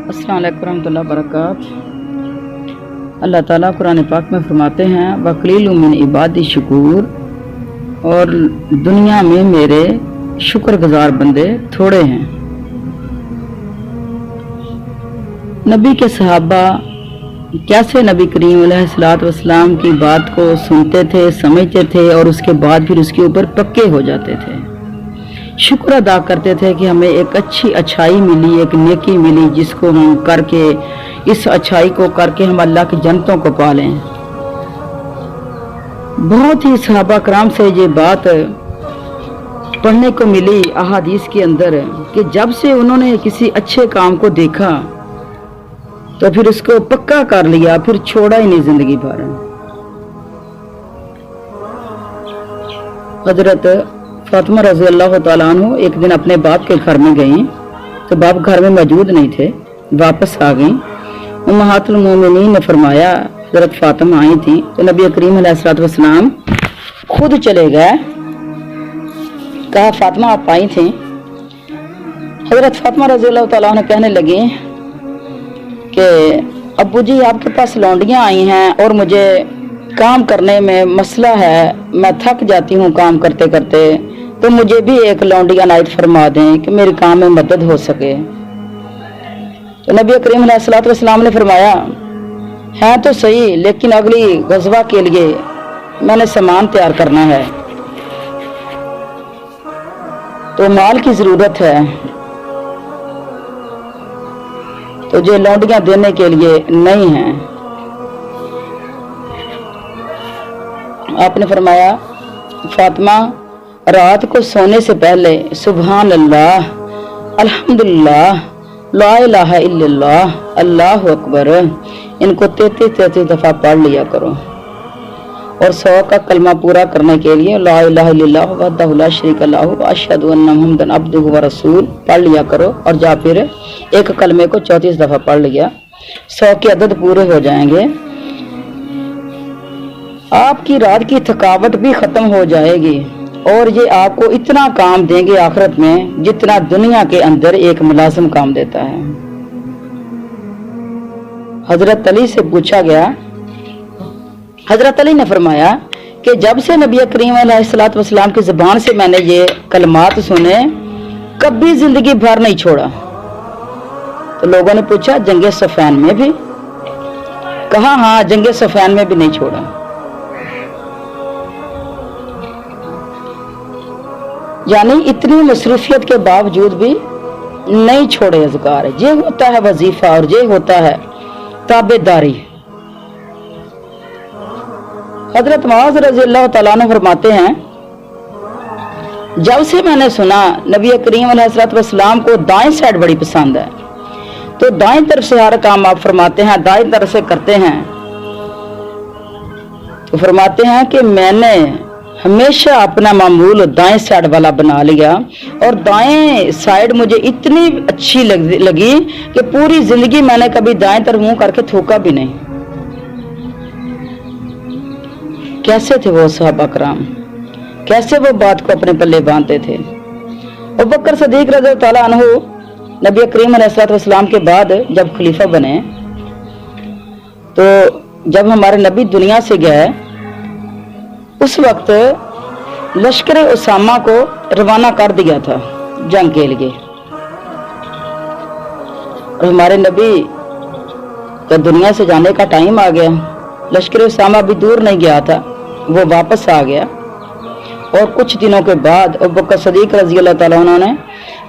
अस्सलाम वालेकुम रहमतुल्लाहि व बरकातहू। अल्लाह ताला कुरान पाक में फरमाते हैं वक़लीलुम मिन इबादी शुकूर, और दुनिया में मेरे शुक्रगुजार बंदे थोड़े हैं। नबी के सहाबा कैसे नबी करीम अलैहिस्सलाम की बात को सुनते थे, समझते थे और उसके बाद फिर उसके ऊपर पक्के हो जाते थे। शुक्र अदा करते थे कि हमें एक अच्छी अच्छाई मिली, एक नेकी मिली, जिसको हम करके, इस अच्छाई को करके हम अल्लाह की जन्नतों को पालें। बहुत ही सहाबा कराम से ये बात पढ़ने को मिली अहादीस के अंदर कि जब से उन्होंने किसी अच्छे काम को देखा तो फिर उसको पक्का कर लिया, फिर छोड़ा ही नहीं जिंदगी भर। हजरत फातिमा रज़ी अल्लाह तआला अन्हा एक दिन अपने बाप के घर में गई तो बाप घर में मौजूद नहीं थे, वापस आ गई। उम्महातुल मोमिनीन ने फरमाया, हजरत फातिमा आई थी तो नबी करीम अलैहिस्सलाम खुद चले गए। कहा फातिमा आप आई थी? हजरत फातिमा रज़ी अल्लाह तआला अन्हा कहने लगी कि अब्बू जी आपके पास लौंडियां आई हैं और मुझे काम करने में मसला है, मैं थक जाती हूँ काम करते करते, तो मुझे भी एक लौंडी अनायत फरमा दें कि मेरे काम में मदद हो सके। तो नबी करीम अलैहिस्सलाम ने फरमाया है तो सही, लेकिन अगली गज़वा के लिए मैंने सामान तैयार करना है, तो माल की जरूरत है, तो जो लौंडियां देने के लिए नहीं है। आपने फरमाया फातिमा रात को सोने से पहले सुभान अल्लाह, अल्हम्दुलिल्लाह, ला इलाहा इल्लल्लाह, अल्लाहु अकबर, इनको 33 दफा पढ़ लिया करो। और 100 का कलमा पूरा करने के लिए ला इलाहा इल्लल्लाह वहदहु ला शरीका लहू व अशहदु अन्ना मुहम्मदन अब्दुहु व रसूल पढ़ लिया करो। और जा फिर एक कलमे को 34 दफा पढ़ लिया, 100 के अदद पूरे हो जाएंगे। आपकी रात की थकावट भी खत्म हो जाएगी और ये आपको इतना काम देंगे आखिरत में जितना दुनिया के अंदर एक मुलाजिम काम देता है। हजरत अली से पूछा गया, हजरत अली ने फरमाया कि जब से नबी करीम अलैहिस्सलाम की जुबान से मैंने ये कलमात सुने, कभी जिंदगी भर नहीं छोड़ा। तो लोगों ने पूछा जंगे सफैन में भी? कहा हाँ, जंगे सफैन में भी नहीं छोड़ा। यानी इतनी मसरूफियत के बावजूद भी नहीं छोड़े अज़कार। ये होता है वजीफा और ये होता है ताबेदारी। हजरत मुआज़ रज़ी अल्लाह तआला अन्हु फरमाते हैं जब से मैंने सुना नबी करीम अलैहिस्सलाम को दाएं साइड बड़ी पसंद है, तो दाएं तरफ से हर काम आप फरमाते हैं दाएं तरफ से करते हैं। तो फरमाते हैं कि मैंने हमेशा अपना मामूल दाएं साइड वाला बना लिया और दाएं साइड मुझे इतनी अच्छी लगी कि पूरी जिंदगी मैंने कभी दाएं तरफ मुंह करके थूका भी नहीं। कैसे थे वो सहाबा कराम, कैसे वो बात को अपने पल्ले बांधते थे। अबू बकर सिद्दीक रज़ी अल्लाह अन्हु नबी करीम अलैहिस्सलाम के बाद जब खलीफा बने, तो जब हमारे नबी दुनिया से गए उस वक्त लश्कर उसामा को रवाना कर दिया था जंग के लिए। और हमारे नबी का दुनिया से जाने का टाइम आ गया। लश्कर उसामा भी दूर नहीं गया था, वो वापस आ गया। और कुछ दिनों के बाद अबू बकर सिद्दीक रज़ी अल्लाह तआला अन्हु ने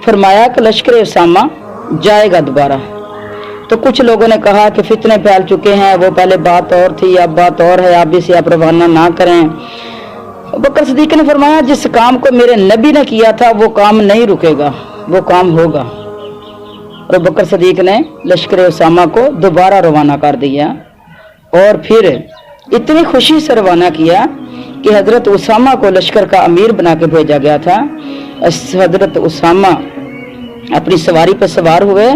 फरमाया कि लश्कर उसामा जाएगा दोबारा। तो कुछ लोगों ने कहा कि फितने फैल चुके हैं, वो पहले बात और थी अब बात और है, आप इसे आप रवाना ना करें। अबू बकर सिद्दीक ने फरमाया जिस काम को मेरे नबी ने किया था वो काम नहीं रुकेगा, वो काम होगा। और अबू बकर सिद्दीक ने लश्कर उसामा को दोबारा रवाना कर दिया और फिर इतनी खुशी से रवाना किया कि हजरत उसामा को लश्कर का अमीर बना के भेजा गया था। हजरत उसामा अपनी सवारी पर सवार हुए,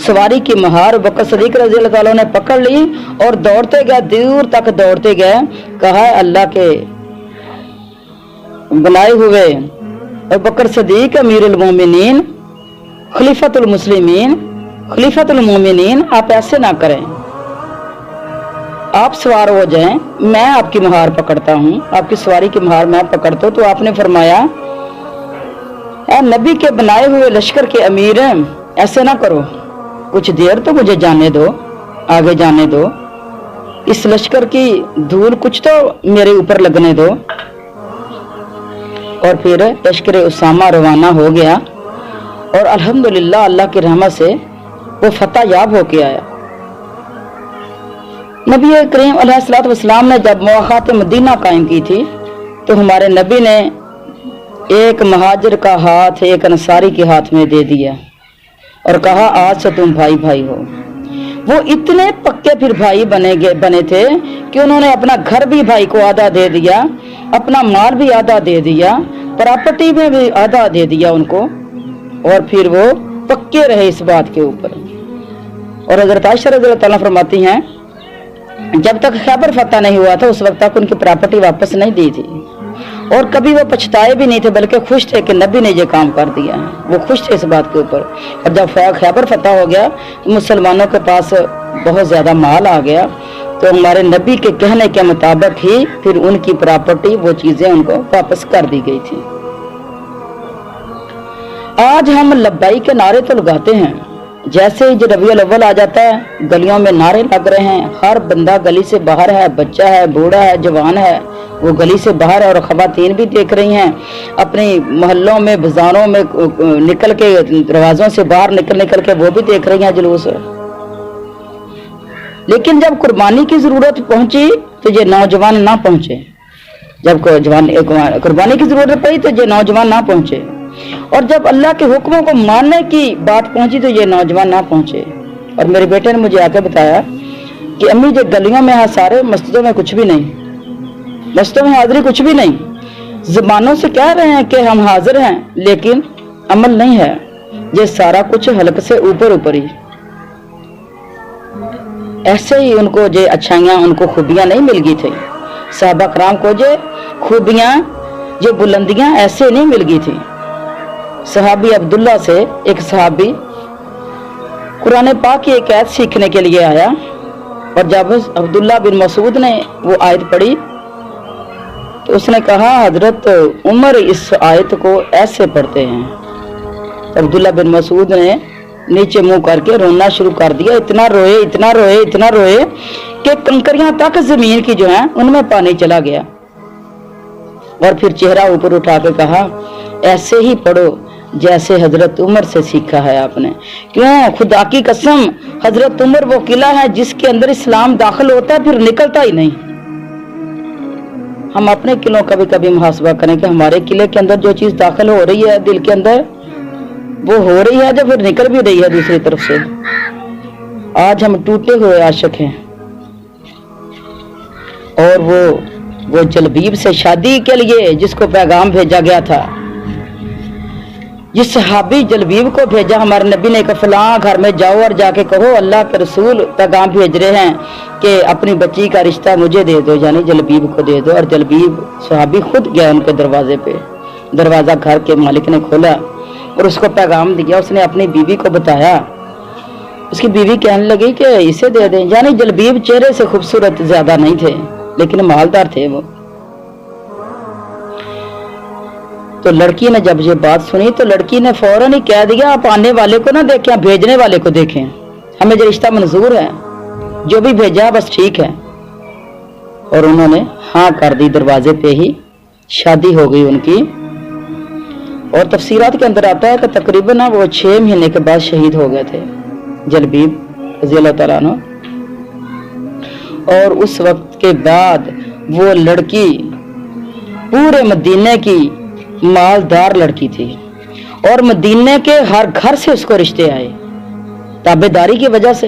सवारी की महार बकर सिद्दीक रज़ी अल्लाह तआला ने पकड़ ली और दौड़ते गए, दूर तक दौड़ते गए। कहा अल्लाह के बनाए हुए बकर सिद्दीक अमीरुल मोमिनीन खलीफतुल मुस्लिमीन खलीफतुल मोमिनीन, आप ऐसे ना करें, आप सवार हो जाएं, मैं आपकी महार पकड़ता हूँ, आपकी सवारी की महार मैं पकड़ता हूँ। तो आपने फरमाया, ऐ नबी के बनाए हुए लश्कर के अमीर हैं, ऐसे ना करो, कुछ देर तो मुझे जाने दो, आगे जाने दो, इस लश्कर की धूल कुछ तो मेरे ऊपर लगने दो। और फिर लश्कर उसामा रवाना हो गया और अल्हम्दुलिल्लाह अल्लाह की रहमत से वो फतह याब होके आया। नबी करीम अलैहिस्सलातु वस्सलाम ने जब मुआखात मदीना कायम की थी तो हमारे नबी ने एक महाजिर का हाथ एक अंसारी के हाथ में दे दिया और कहा, आज से तुम भाई भाई हो। वो इतने पक्के फिर भाई बने थे कि उन्होंने अपना घर भी भाई को आधा दे दिया, अपना माल भी आधा दे दिया, प्रॉपर्टी में भी आधा दे दिया उनको, और फिर वो पक्के रहे इस बात के ऊपर। और हज़रत आयशा रज़ियल्लाहु ताला फरमाती हैं, जब तक खैबर फतह नहीं हुआ था उस वक्त तक उनकी प्रॉपर्टी वापस नहीं दी थी, और कभी वो पछताए भी नहीं थे, बल्कि खुश थे कि नबी ने ये काम कर दिया है। वो खुश थे इस बात के ऊपर। और जब खैबर फतह हो गया तो मुसलमानों के पास बहुत ज़्यादा माल आ गया, तो हमारे नबी के कहने के मुताबिक ही फिर उनकी प्रॉपर्टी, वो चीज़ें उनको वापस कर दी गई थी। आज हम लब्बाई के नारे तो लगाते हैं, जैसे ही रबीउल अव्वल आ जाता है गलियों में नारे लग रहे हैं, हर बंदा गली से बाहर है, बच्चा है, बूढ़ा है, जवान है, वो गली से बाहर है। और ख़वातीन भी देख रही हैं अपने मोहल्लों में, बाजारों में निकल के, दरवाजों से बाहर निकल के वो भी देख रही हैं जुलूस। लेकिन जब कुर्बानी की जरूरत पहुंची तो ये नौजवान ना पहुंचे, जब कुर्बानी की जरूरत पड़ी तो ये नौजवान ना पहुंचे, और जब अल्लाह के हुक्मों को मानने की बात पहुंची तो ये नौजवान ना पहुंचे। और मेरे बेटे ने मुझे आकर बताया कि अम्मी, जो गलियों में है सारे, मस्जिदों में कुछ भी नहीं, मस्जिदों में हाजिरी कुछ भी नहीं, जुबानों से कह रहे हैं कि हम हाजिर हैं, लेकिन अमल नहीं है, ये सारा कुछ हल्क से ऊपर ऊपर ही। ऐसे ही उनको जो अच्छाइयाँ, उनको खूबियाँ नहीं मिल गई थी। सहाबा कराम को जो खूबियाँ, जो बुलंदियाँ ऐसे नहीं मिल गई थी। सहाबी अब्दुल्ला से एक सहाबी कुरान पाक की एक आयत सीखने के लिए आया, और जब अब्दुल्ला बिन मसूद ने वो आयत पढ़ी तो उसने कहा, हजरत उमर इस आयत को ऐसे पढ़ते हैं। तो अब्दुल्ला बिन मसूद ने नीचे मुंह करके रोना शुरू कर दिया। इतना रोए, इतना रोए, इतना रोए कि कंकरियां तक जमीन की जो है उनमें पानी चला गया। और फिर चेहरा ऊपर उठा के कहा, ऐसे ही पढ़ो जैसे हजरत उमर से सीखा है आपने। क्यों? खुदा की कसम, हजरत उमर वो किला है जिसके अंदर इस्लाम दाखिल होता है फिर निकलता ही नहीं। हम अपने किलों का भी कभी मुहासबा करें कि हमारे किले के अंदर जो चीज दाखिल हो रही है दिल के अंदर, वो हो रही है जो फिर निकल भी रही है दूसरी तरफ से। आज हम टूटे हुए आशिक हैं, और वो जलबीब से शादी के लिए जिसको पैगाम भेजा गया था, जिस सहाबी जलबीब को भेजा हमारे नबी ने, कहा फलां घर में जाओ और जाके कहो अल्लाह के रसूल पैगाम भेज रहे हैं कि अपनी बच्ची का रिश्ता मुझे दे दो, यानी जलबीब को दे दो। और जलबीब सहाबी खुद गया उनके दरवाजे पे, दरवाजा घर के मालिक ने खोला और उसको पैगाम दिया। उसने अपनी बीवी को बताया, उसकी बीवी कहने लगी कि इसे दे दें। यानी जलबीब चेहरे से खूबसूरत ज्यादा नहीं थे, लेकिन मालदार थे वो। तो लड़की ने जब ये बात सुनी तो लड़की ने फौरन ही कह दिया, आप आने वाले को ना देखें, भेजने वाले को देखें, हमें जो रिश्ता मंजूर है, जो भी भेजा बस ठीक है। और उन्होंने हाँ कर दी, दरवाजे पे ही शादी हो गई उनकी। और तफसीरात के अंदर आता है कि तकरीबन ना वो 6 महीने के बाद शहीद हो गए थे जलबीब रज़ी अल्लाह तआला अन्हु। और उस वक्त के बाद वो लड़की पूरे मदीने की मालदार लड़की थी, और मदीने के हर घर से उसको रिश्ते आए ताबेदारी की वजह से,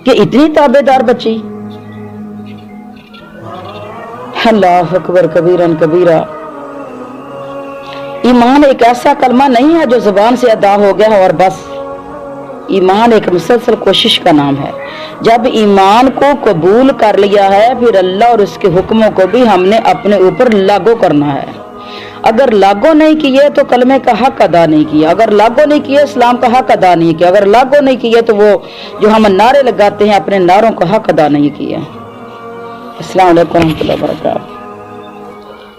कि इतनी ताबेदार बच्ची। अल्लाह अकबर कबीरन कबीरा। ईमान एक ऐसा कलमा नहीं है जो जुबान से अदा हो गया और बस। ईमान एक मुसलसल कोशिश का नाम है। जब ईमान को कबूल कर लिया है, फिर अल्लाह और उसके हुक्मों को भी हमने अपने ऊपर लागू करना है। اگر لاگو نہیں کیے تو کلمے کا حق ادا نہیں کیا، اگر لاگو نہیں کیے اسلام کا حق ادا نہیں کیا، اگر لاگو نہیں کیے تو وہ جو ہم نعرے لگاتے ہیں اپنے نعروں کا حق ادا نہیں کیا۔ السلام علیکم ورحمۃ اللہ وبرکاتہ،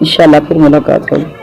انشاءاللہ پھر ملاقات ہوگی۔